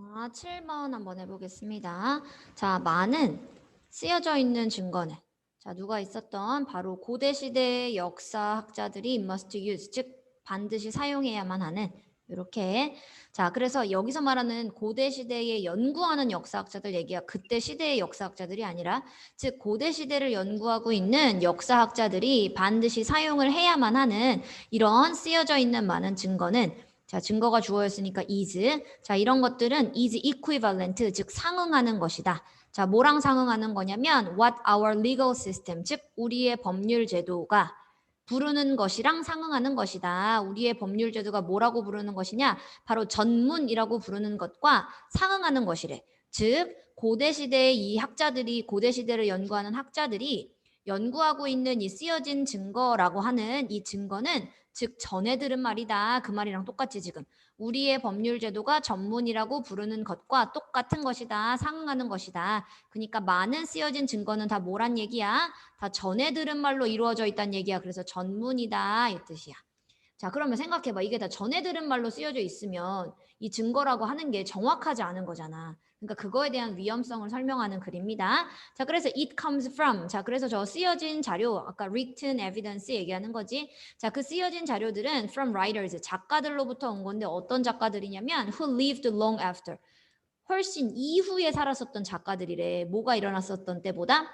자, 7번 한번 해보겠습니다. 자, 많은 쓰여져 있는 증거는 자, 누가 있었던 바로 고대 시대의 역사학자들이 must use, 즉 반드시 사용해야만 하는 이렇게 자, 그래서 여기서 말하는 고대 시대에 연구하는 역사학자들 얘기가 그때 시대의 역사학자들이 아니라 즉 고대 시대를 연구하고 있는 역사학자들이 반드시 사용을 해야만 하는 이런 쓰여져 있는 많은 증거는 자, 증거가 주어였으니까 is. 자, 이런 것들은 is equivalent, 즉 상응하는 것이다. 자, 뭐랑 상응하는 거냐면 what our legal system, 즉 우리의 법률 제도가 부르는 것이랑 상응하는 것이다. 우리의 법률 제도가 뭐라고 부르는 것이냐? 바로 전문이라고 부르는 것과 상응하는 것이래. 즉 고대 시대의 이 학자들이 고대 시대를 연구하는 학자들이 연구하고 있는 이 쓰여진 증거라고 하는 이 증거는 즉 전에 들은 말이다. 그 말이랑 똑같이 지금 우리의 법률 제도가 전문이라고 부르는 것과 똑같은 것이다. 상응하는 것이다. 그러니까 많은 쓰여진 증거는 다 뭐란 얘기야? 다 전에 들은 말로 이루어져 있다는 얘기야. 그래서 전문이다 이 뜻이야. 자, 그러면 생각해봐. 이게 다 전에 들은 말로 쓰여져 있으면 이 증거라고 하는 게 정확하지 않은 거잖아. 그러니까 그거에 대한 위험성을 설명하는 글입니다. 자, 그래서 it comes from. 자, 그래서 저 쓰여진 자료, 아까 written evidence 얘기하는 거지. 자, 그 쓰여진 자료들은 from writers, 작가들로부터 온 건데 어떤 작가들이냐면 who lived long after. 훨씬 이후에 살았었던 작가들이래. 뭐가 일어났었던 때보다?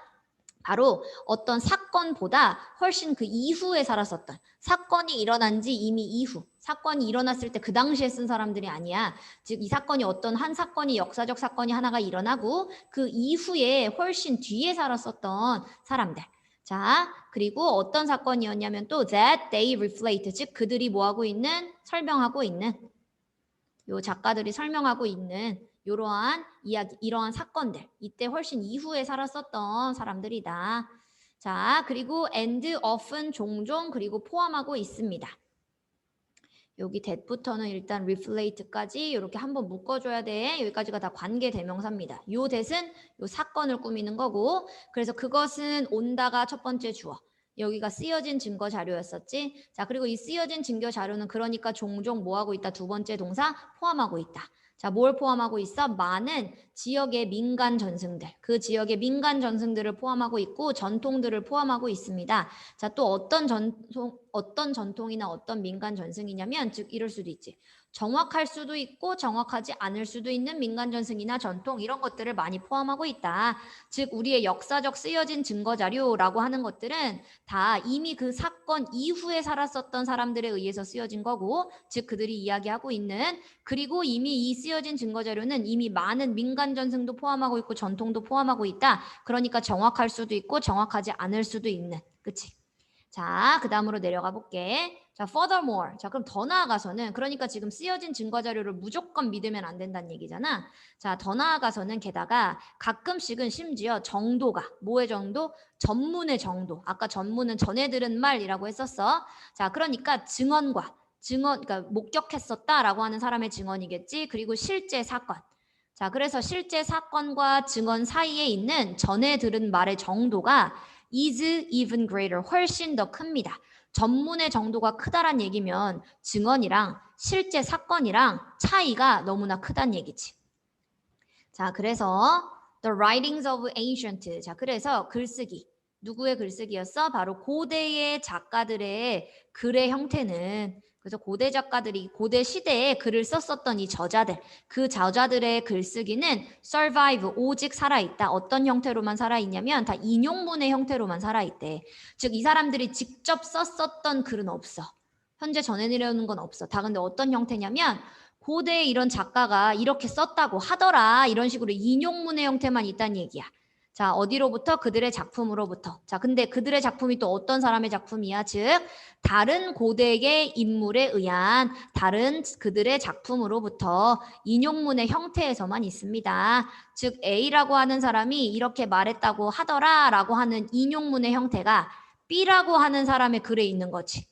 바로 어떤 사건보다 훨씬 그 이후에 살았었던 사건이 일어난 지 이미 이후 사건이 일어났을 때 그 당시에 쓴 사람들이 아니야. 즉 이 사건이 어떤 한 사건이 역사적 사건이 하나가 일어나고 그 이후에 훨씬 뒤에 살았었던 사람들. 자, 그리고 어떤 사건이었냐면 또 that they reflect, 즉 그들이 뭐하고 있는 설명하고 있는 요 작가들이 설명하고 있는 이러한 이야기, 이러한 사건들, 이때 훨씬 이후에 살았었던 사람들이다. 자, 그리고 and often 종종 그리고 포함하고 있습니다. 여기 that부터는 일단 reflate까지 이렇게 한번 묶어줘야 돼. 여기까지가 다 관계 대명사입니다. 요 that은 요 사건을 꾸미는 거고, 그래서 그것은 온다가 첫 번째 주어. 여기가 쓰여진 증거 자료였었지. 자, 그리고 이 쓰여진 증거 자료는 그러니까 종종 뭐 하고 있다? 두 번째 동사 포함하고 있다. 자, 뭘 포함하고 있어? 많은 지역의 민간 전승들, 그 지역의 민간 전승들을 포함하고 있고 전통들을 포함하고 있습니다. 자, 또 어떤 전통이나 어떤 민간 전승이냐면 즉 이럴 수도 있지. 정확할 수도 있고 정확하지 않을 수도 있는 민간 전승이나 전통 이런 것들을 많이 포함하고 있다. 즉 우리의 역사적 쓰여진 증거 자료라고 하는 것들은 다 이미 그 사건 이후에 살았었던 사람들에 의해서 쓰여진 거고 즉 그들이 이야기하고 있는 그리고 이미 이 쓰여진 증거 자료는 이미 많은 민간 전승도 포함하고 있고 전통도 포함하고 있다. 그러니까 정확할 수도 있고 정확하지 않을 수도 있는. 그치? 자, 그 다음으로 내려가 볼게. 자, furthermore. 자, 그럼 더 나아가서는 그러니까 지금 쓰여진 증거 자료를 무조건 믿으면 안 된다는 얘기잖아. 자, 더 나아가서는 게다가 가끔씩은 심지어 정도가 뭐의 정도? 전문의 정도. 아까 전문은 전해 들은 말이라고 했었어. 자, 그러니까 그러니까 목격했었다라고 하는 사람의 증언이겠지. 그리고 실제 사건. 자, 그래서 실제 사건과 증언 사이에 있는 전해 들은 말의 정도가 is even greater, 훨씬 더 큽니다. 전문의 정도가 크다란 얘기면 증언이랑 실제 사건이랑 차이가 너무나 크다는 얘기지. 자, 그래서 the writings of ancient. 자, 그래서 글쓰기. 누구의 글쓰기였어? 바로 고대의 작가들의 글의 형태는 그래서 고대 작가들이 고대 시대에 글을 썼었던 이 저자들, 그 저자들의 글쓰기는 survive, 오직 살아있다. 어떤 형태로만 살아있냐면 다 인용문의 형태로만 살아있대. 즉 이 사람들이 직접 썼었던 글은 없어. 현재 전해내려는 건 없어. 다 근데 어떤 형태냐면 고대에 이런 작가가 이렇게 썼다고 하더라. 이런 식으로 인용문의 형태만 있다는 얘기야. 자, 어디로부터? 그들의 작품으로부터. 자, 근데 그들의 작품이 또 어떤 사람의 작품이야? 즉, 다른 고대의 인물에 의한 다른 그들의 작품으로부터 인용문의 형태에서만 있습니다. 즉, A라고 하는 사람이 이렇게 말했다고 하더라 라고 하는 인용문의 형태가 B라고 하는 사람의 글에 있는 거지.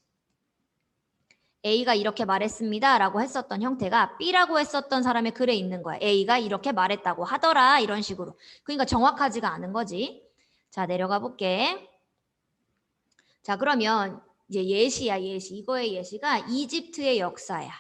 A가 이렇게 말했습니다 라고 했었던 형태가 B라고 했었던 사람의 글에 있는 거야. A가 이렇게 말했다고 하더라 이런 식으로. 그러니까 정확하지가 않은 거지. 자, 내려가 볼게. 자, 그러면 이제 예시야 예시. 이거의 예시가 이집트의 역사야.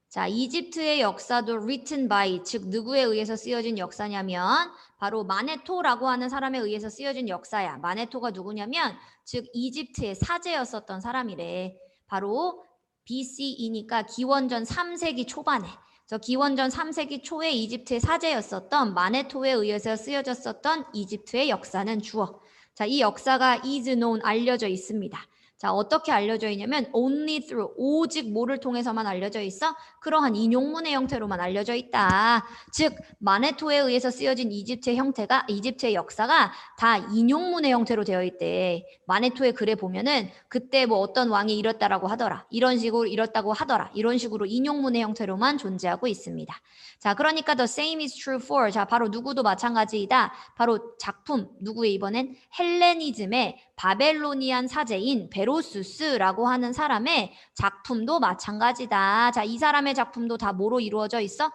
자, 이집트의 역사도 written by, 즉 누구에 의해서 쓰여진 역사냐면 바로 마네토라고 하는 사람에 의해서 쓰여진 역사야. 마네토가 누구냐면 즉 이집트의 사제였었던 사람이래. 바로 BCE니까 기원전 3세기 초반에. 저 기원전 3세기 초에 이집트의 사제였었던 마네토에 의해서 쓰여졌었던 이집트의 역사는 주어. 자, 이 역사가 is known, 알려져 있습니다. 자, 어떻게 알려져 있냐면 only through, 오직 뭐를 통해서만 알려져 있어? 그러한 인용문의 형태로만 알려져 있다. 즉 마네토에 의해서 쓰여진 이집트의 역사가 다 인용문의 형태로 되어 있대. 마네토의 글에 보면은 그때 뭐 어떤 왕이 이렇다라고 하더라, 이런 식으로 이렇다고 하더라, 이런 식으로 인용문의 형태로만 존재하고 있습니다. 자, 그러니까 the same is true for, 자, 바로 누구도 마찬가지이다. 바로 작품, 누구의 이번엔 헬레니즘의 바벨로니안 사제인 베로수스라고 하는 사람의 작품도 마찬가지다. 자, 이 사람의 작품도 다 뭐로 이루어져 있어?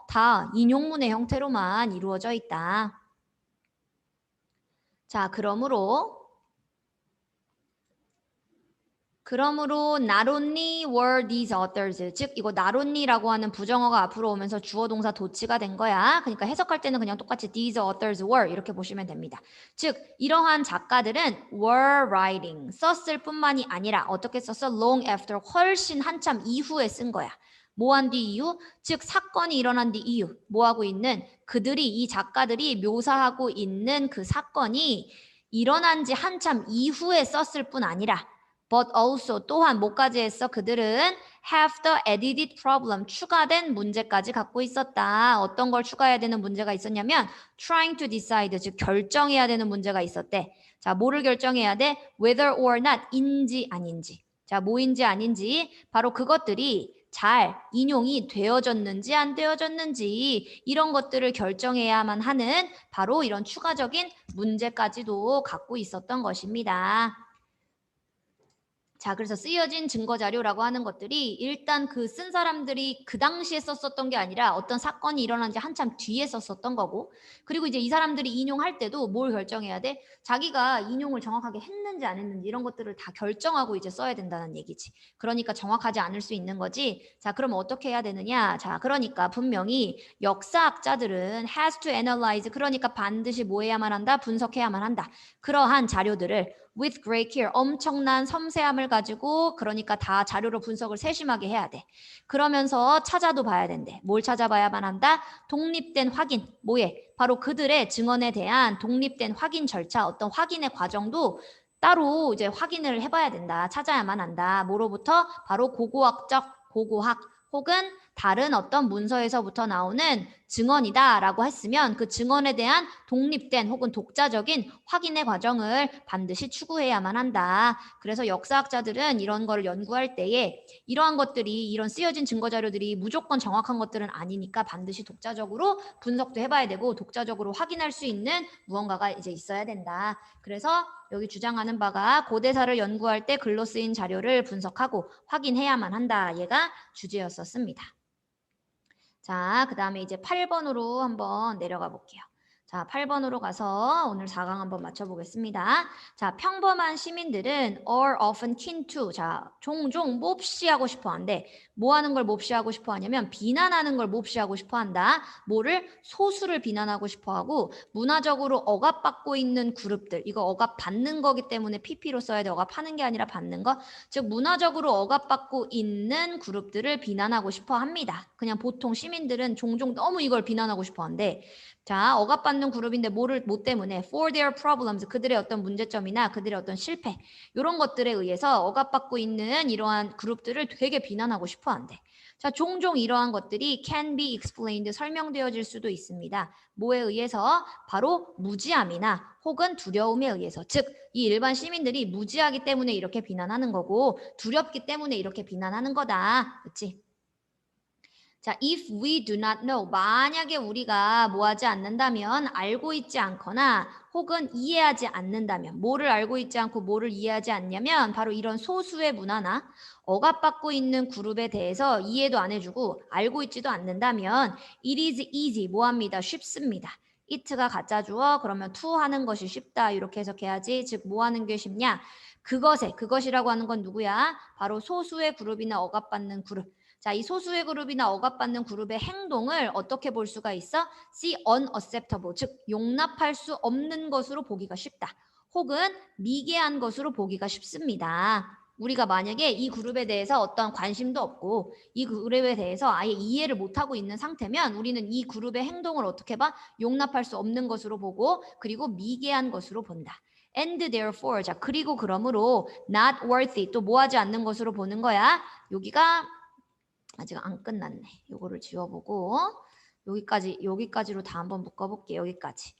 다 인용문의 형태로만 이루어져 있다. 자, 그러므로 not only were these authors, 즉 이거 not only라고 하는 부정어가 앞으로 오면서 주어 동사 도치가 된 거야. 그러니까 해석할 때는 그냥 똑같이 these authors were 이렇게 보시면 됩니다. 즉 이러한 작가들은 were writing, 썼을 뿐만이 아니라 어떻게 썼어? long after, 훨씬 한참 이후에 쓴 거야. 뭐 한 뒤 이후? 즉 사건이 일어난 뒤 이후. 뭐 하고 있는? 이 작가들이 묘사하고 있는 그 사건이 일어난 지 한참 이후에 썼을 뿐 아니라 but also 또한 뭐까지 했어? 그들은 have the added problem, 추가된 문제까지 갖고 있었다. 어떤 걸 추가해야 되는 문제가 있었냐면 trying to decide, 즉 결정해야 되는 문제가 있었대. 자, 뭐를 결정해야 돼? whether or not, 인지 아닌지. 자, 뭐인지 아닌지. 바로 그것들이 잘 인용이 되어졌는지 안 되어졌는지 이런 것들을 결정해야만 하는 바로 이런 추가적인 문제까지도 갖고 있었던 것입니다. 자, 그래서 쓰여진 증거자료라고 하는 것들이 일단 그 쓴 사람들이 그 당시에 썼었던 게 아니라 어떤 사건이 일어난 지 한참 뒤에 썼었던 거고, 그리고 이제 이 사람들이 인용할 때도 뭘 결정해야 돼? 자기가 인용을 정확하게 했는지 안 했는지 이런 것들을 다 결정하고 이제 써야 된다는 얘기지. 그러니까 정확하지 않을 수 있는 거지. 자, 그럼 어떻게 해야 되느냐? 자, 그러니까 분명히 역사학자들은 has to analyze, 그러니까 반드시 뭐 해야만 한다? 분석해야만 한다. 그러한 자료들을 with great care, 엄청난 섬세함을 가지고, 그러니까 다 자료로 분석을 세심하게 해야 돼. 그러면서 찾아도 봐야 된대. 뭘 찾아봐야만 한다? 독립된 확인. 뭐에? 바로 그들의 증언에 대한 독립된 확인 절차, 어떤 확인의 과정도 따로 이제 확인을 해봐야 된다. 찾아야만 한다. 뭐로부터? 바로 고고학 혹은 다른 어떤 문서에서부터 나오는 증언이다라고 했으면 그 증언에 대한 독립된 혹은 독자적인 확인의 과정을 반드시 추구해야만 한다. 그래서 역사학자들은 이런 거를 연구할 때에 이러한 것들이, 이런 쓰여진 증거자료들이 무조건 정확한 것들은 아니니까 반드시 독자적으로 분석도 해봐야 되고 독자적으로 확인할 수 있는 무언가가 이제 있어야 된다. 그래서 여기 주장하는 바가 고대사를 연구할 때 글로 쓰인 자료를 분석하고 확인해야만 한다. 얘가 주제였었습니다. 자, 그 다음에 이제 8번으로 한번 내려가 볼게요. 자, 8번으로 가서 오늘 4강 한번 맞춰보겠습니다. 자, 평범한 시민들은 are often kin to, 자, 종종 몹시하고 싶어 한대. 뭐 하는 걸 몹시하고 싶어 하냐면 비난하는 걸 몹시하고 싶어 한다. 뭐를? 소수를 비난하고 싶어 하고 문화적으로 억압받고 있는 그룹들, 이거 억압받는 거기 때문에 PP로 써야 돼. 억압하는 게 아니라 받는 거. 즉 문화적으로 억압받고 있는 그룹들을 비난하고 싶어 합니다. 그냥 보통 시민들은 종종 너무 이걸 비난하고 싶어 한대. 자, 억압받는 그룹인데 뭐를, 뭐 때문에? For their problems, 그들의 어떤 문제점이나 그들의 어떤 실패, 이런 것들에 의해서 억압받고 있는 이러한 그룹들을 되게 비난하고 싶어 한대. 자, 종종 이러한 것들이 can be explained, 설명되어질 수도 있습니다. 뭐에 의해서? 바로 무지함이나 혹은 두려움에 의해서. 즉, 이 일반 시민들이 무지하기 때문에 이렇게 비난하는 거고 두렵기 때문에 이렇게 비난하는 거다. 그렇지? 자, if we do not know, 만약에 우리가 뭐 하지 않는다면, 알고 있지 않거나 혹은 이해하지 않는다면, 뭐를 알고 있지 않고 뭐를 이해하지 않냐면 바로 이런 소수의 문화나 억압받고 있는 그룹에 대해서 이해도 안 해주고 알고 있지도 않는다면 it is easy, 뭐합니다? 쉽습니다. it가 가짜 주어, 그러면 to 하는 것이 쉽다 이렇게 해석해야지. 즉 뭐 하는 게 쉽냐? 그것이라고 하는 건 누구야? 바로 소수의 그룹이나 억압받는 그룹. 자, 이 소수의 그룹이나 억압받는 그룹의 행동을 어떻게 볼 수가 있어? See unacceptable, 즉 용납할 수 없는 것으로 보기가 쉽다. 혹은 미개한 것으로 보기가 쉽습니다. 우리가 만약에 이 그룹에 대해서 어떤 관심도 없고 이 그룹에 대해서 아예 이해를 못하고 있는 상태면 우리는 이 그룹의 행동을 어떻게 봐? 용납할 수 없는 것으로 보고 그리고 미개한 것으로 본다. And therefore, 자 그리고 그러므로 not worthy, 또 뭐하지 않는 것으로 보는 거야. 여기가 아직 안 끝났네. 요거를 지워보고 여기까지로 다 한번 묶어볼게요. 여기까지.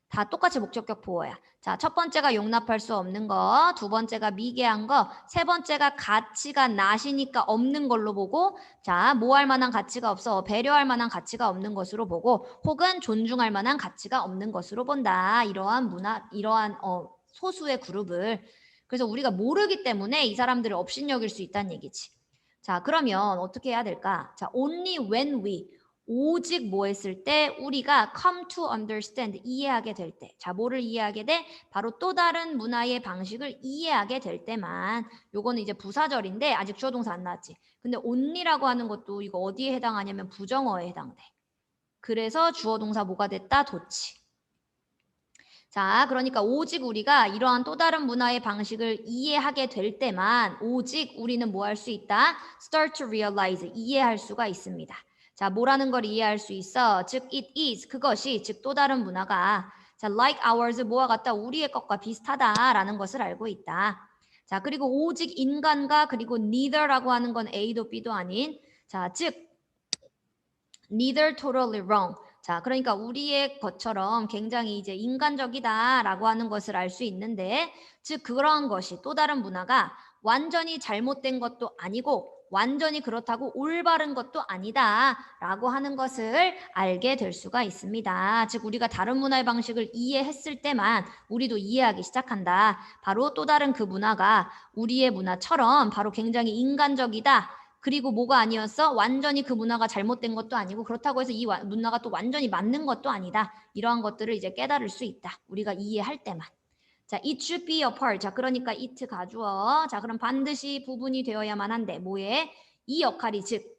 다 똑같이 목적격 보어야. 자, 첫 번째가 용납할 수 없는 거, 두 번째가 미개한 거, 세 번째가 가치가 낮으니까 없는 걸로 보고, 자, 뭐 할 만한 가치가 없어, 배려할 만한 가치가 없는 것으로 보고, 혹은 존중할 만한 가치가 없는 것으로 본다. 이러한 소수의 그룹을. 그래서 우리가 모르기 때문에 이 사람들을 업신여길 수 있다는 얘기지. 자, 그러면 어떻게 해야 될까? 자, only when we, 오직 뭐 했을 때 우리가 come to understand, 이해하게 될 때. 자, 뭐를 이해하게 돼? 바로 또 다른 문화의 방식을 이해하게 될 때만. 요거는 이제 부사절인데 아직 주어 동사 안 나왔지. 근데 only라고 하는 것도 이거 어디에 해당하냐면 부정어에 해당돼. 그래서 주어 동사 뭐가 됐다? 도치. 자, 그러니까 오직 우리가 이러한 또 다른 문화의 방식을 이해하게 될 때만 오직 우리는 뭐 할 수 있다? Start to realize, 이해할 수가 있습니다. 자, 뭐라는 걸 이해할 수 있어? 즉, it is, 그것이, 즉 또 다른 문화가 자, like ours, 뭐와 같다? 우리의 것과 비슷하다라는 것을 알고 있다. 자, 그리고 오직 인간과 그리고 neither라고 하는 건 A도 B도 아닌 자, 즉 neither totally wrong. 자, 그러니까 우리의 것처럼 굉장히 이제 인간적이다라고 하는 것을 알 수 있는데, 즉 그런 것이 또 다른 문화가 완전히 잘못된 것도 아니고 완전히 그렇다고 올바른 것도 아니다라고 하는 것을 알게 될 수가 있습니다. 즉 우리가 다른 문화의 방식을 이해했을 때만 우리도 이해하기 시작한다. 바로 또 다른 그 문화가 우리의 문화처럼 바로 굉장히 인간적이다. 그리고 뭐가 아니었어? 완전히 그 문화가 잘못된 것도 아니고 그렇다고 해서 이 문화가 또 완전히 맞는 것도 아니다. 이러한 것들을 이제 깨달을 수 있다. 우리가 이해할 때만. 자, it should be a part. 자, 그러니까 it 가주어. 자, 그럼 반드시 부분이 되어야만 한데 뭐에? 이 역할이 즉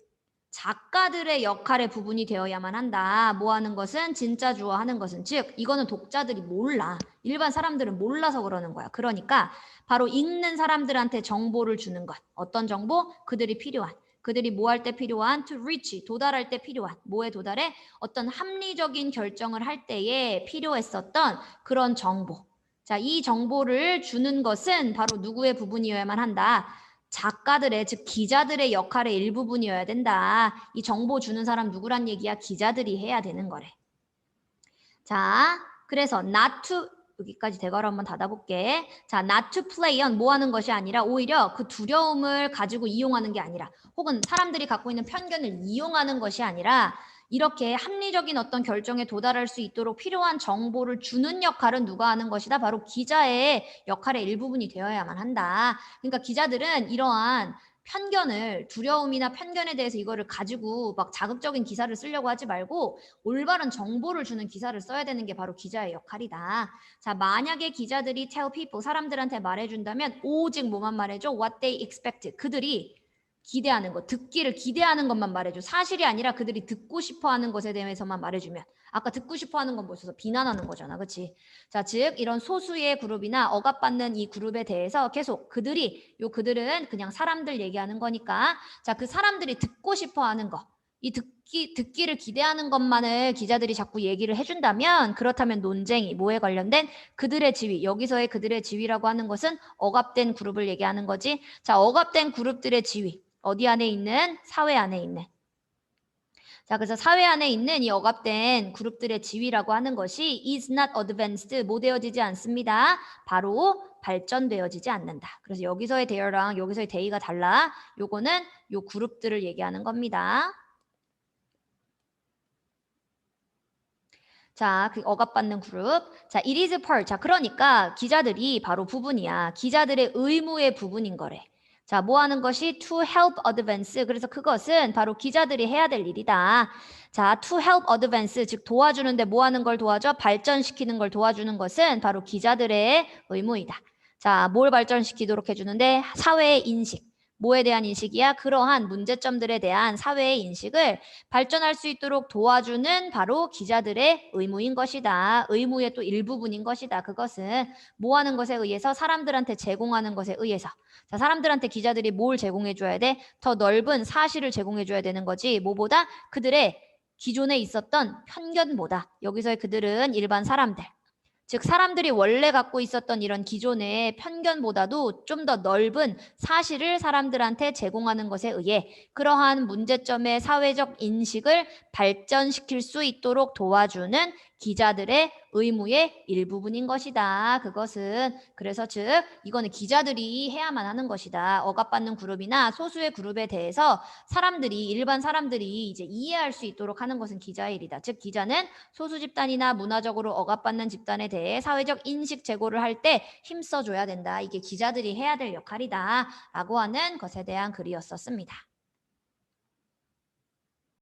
작가들의 역할의 부분이 되어야만 한다. 뭐 하는 것은 진짜 주어 하는 것은 즉 이거는 독자들이 몰라. 일반 사람들은 몰라서 그러는 거야. 그러니까 바로 읽는 사람들한테 정보를 주는 것. 어떤 정보? 그들이 필요한. 그들이 뭐 할 때 필요한? to reach, 도달할 때 필요한. 뭐에 도달해? 어떤 합리적인 결정을 할 때에 필요했었던 그런 정보. 자, 이 정보를 주는 것은 바로 누구의 부분이어야만 한다. 작가들의, 즉 기자들의 역할의 일부분이어야 된다. 이 정보 주는 사람 누구란 얘기야? 기자들이 해야 되는 거래. 자, 그래서 not to, 여기까지 대괄호 한번 닫아볼게. 자, not to play on, 뭐 하는 것이 아니라 오히려 그 두려움을 가지고 이용하는 게 아니라 혹은 사람들이 갖고 있는 편견을 이용하는 것이 아니라 이렇게 합리적인 어떤 결정에 도달할 수 있도록 필요한 정보를 주는 역할은 누가 하는 것이다? 바로 기자의 역할의 일부분이 되어야만 한다. 그러니까 기자들은 이러한 편견을, 두려움이나 편견에 대해서 이거를 가지고 막 자극적인 기사를 쓰려고 하지 말고 올바른 정보를 주는 기사를 써야 되는 게 바로 기자의 역할이다. 자, 만약에 기자들이 tell people, 사람들한테 말해준다면 오직 뭐만 말해줘? What they expect. 그들이 기대하는 것, 듣기를 기대하는 것만 말해줘. 사실이 아니라 그들이 듣고 싶어하는 것에 대해서만 말해주면. 아까 듣고 싶어하는 건 뭐였어? 비난하는 거잖아, 그렇지? 자, 즉 이런 소수의 그룹이나 억압받는 이 그룹에 대해서 계속 그들은 그냥 사람들 얘기하는 거니까, 자, 그 사람들이 듣고 싶어하는 거, 이 듣기를 기대하는 것만을 기자들이 자꾸 얘기를 해준다면, 그렇다면 논쟁이 뭐에 관련된 그들의 지위, 여기서의 그들의 지위라고 하는 것은 억압된 그룹을 얘기하는 거지. 자, 억압된 그룹들의 지위. 어디 안에 있는? 사회 안에 있는. 자, 그래서 사회 안에 있는 이 억압된 그룹들의 지위라고 하는 것이 is not advanced, 뭐 되어지지 않습니다. 바로 발전되어지지 않는다. 그래서 여기서의 대여랑 여기서의 대의가 달라. 요거는 요 그룹들을 얘기하는 겁니다. 자, 그 억압받는 그룹. 자, it is part. 자, 그러니까 기자들이 바로 부분이야. 기자들의 의무의 부분인 거래. 자, 뭐 하는 것이 to help advance. 그래서 그것은 바로 기자들이 해야 될 일이다. 자, to help advance. 즉 도와주는데 뭐 하는 걸 도와줘? 발전시키는 걸 도와주는 것은 바로 기자들의 의무이다. 자, 뭘 발전시키도록 해주는데? 사회의 인식. 뭐에 대한 인식이야? 그러한 문제점들에 대한 사회의 인식을 발전할 수 있도록 도와주는 바로 기자들의 의무인 것이다. 의무의 또 일부분인 것이다. 그것은 뭐 하는 것에 의해서? 사람들한테 제공하는 것에 의해서. 자, 사람들한테 기자들이 뭘 제공해 줘야 돼? 더 넓은 사실을 제공해 줘야 되는 거지. 뭐보다? 그들의 기존에 있었던 편견보다. 여기서의 그들은 일반 사람들. 즉 사람들이 원래 갖고 있었던 이런 기존의 편견보다도 좀 더 넓은 사실을 사람들한테 제공하는 것에 의해 그러한 문제점의 사회적 인식을 발전시킬 수 있도록 도와주는 기자들의 의무의 일부분인 것이다. 그것은 그래서 즉 이거는 기자들이 해야만 하는 것이다. 억압받는 그룹이나 소수의 그룹에 대해서 사람들이 일반 사람들이 이제 이해할 수 있도록 하는 것은 기자의 일이다. 즉 기자는 소수 집단이나 문화적으로 억압받는 집단에 대해 사회적 인식 제고를 할 때 힘써줘야 된다. 이게 기자들이 해야 될 역할이다. 라고 하는 것에 대한 글이었었습니다.